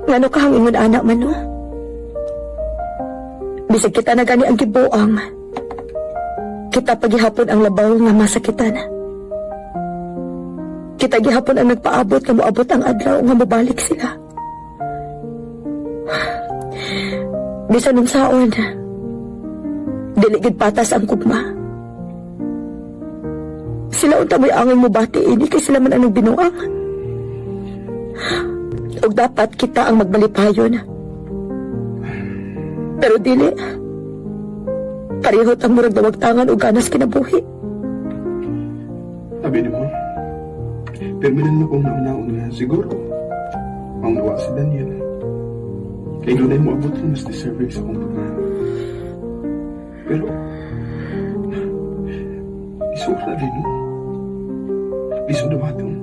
Ngano ka hangingon anak man no? Bisig kita na gani ang gibuang. Kita pagihapon ang labaw nga masakitan. Kita gihapon ang nagpaabot nga moabot ang adlaw nga mabalik sila. Bisan ng saon, dili gid patas ang kugma. Sila unta may angin mo bati ini kay sila man ang nagbinuang. Og dapat kita ang magbalipayon. Pero dili. Parihot ang murag dawagtangan og ganas kinabuhi. Sabi ni mo, perminan mo kong nauna-una na siguro. Ang nawa si Daniel. Kaya doon mo abot ang mas deserving sa kong pagmahal. Pero, isura din mo. Iso damatong.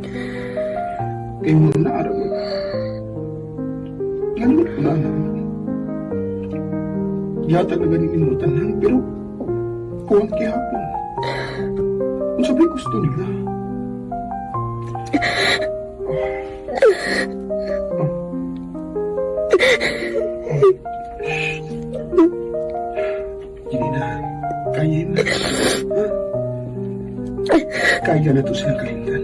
Kaya mo naarap mo. Ganun mo na alam. Yata na ganing inutan lang, pero kuwang kihapon. Kung sabi gusto nila. Hindi na. Kaya na. Kaya na ito silang kalindan.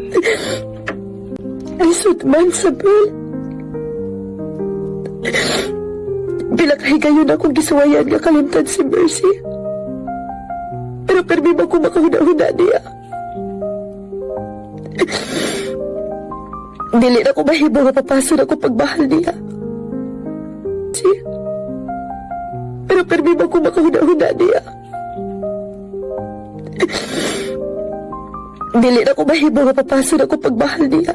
Ay, sutman, Sabel. Bila kahigayon akong gisuwayan nga kalimtan si Mercy. Pero permi ba ko makahuna-huna niya? Dili na ko mahibo nga papaso na ko pagmahal niya. Pero permi ba ko makahuna-huna niya? Dili na ko mahibo nga papaso na ko pagmahal niya.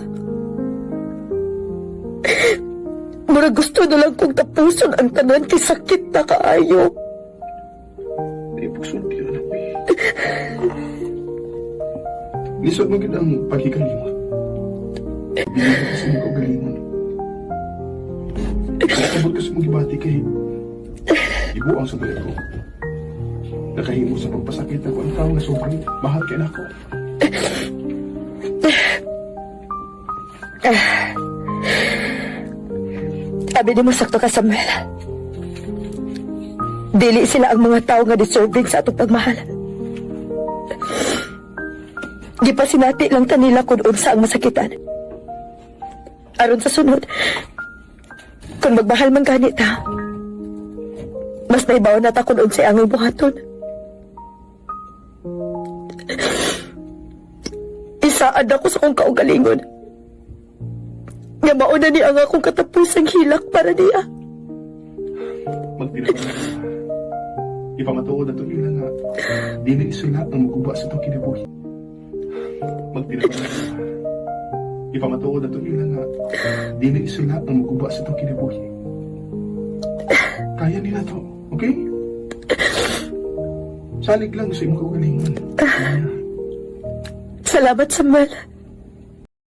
Mura gusto na lang kong tapuson ang tanan kay sakit na kaayo. Ay, pagsulti na lang, eh. Lisod mo gina ang paghigalimot. Binigyan kasi mo kagalimon. Nakabot kasi mong gibati kay ibu ang sabay ko. Nakahimo sa pagpasakit ako ang tao na sobrang mahal kay nako. Sabi ni mo sakto ka, Samuel. Dili sila ang mga tao nga deserving sa atong pagmahalan. Di pa sinati lang tanila kung unsa ang masakitan. Aron sa sunod, kung magmahal man ganit ha, mas naibaw na ta kung unsay ang buhaton. Isaad ako sa kong kaugalingon. Nga mauna ni ang akong katapusang hilak para niya. Magpinag na. Ipamatuod na ito nila nga. Dili sila ang maguba sa itong kinabuhi. Magpinag na. Ipamatuod na ito nila nga. Dili sila ang maguba sa itong kinabuhi. Kaya nila to, okay? Salig lang sa imong kagalingon. Salamat, Samuel.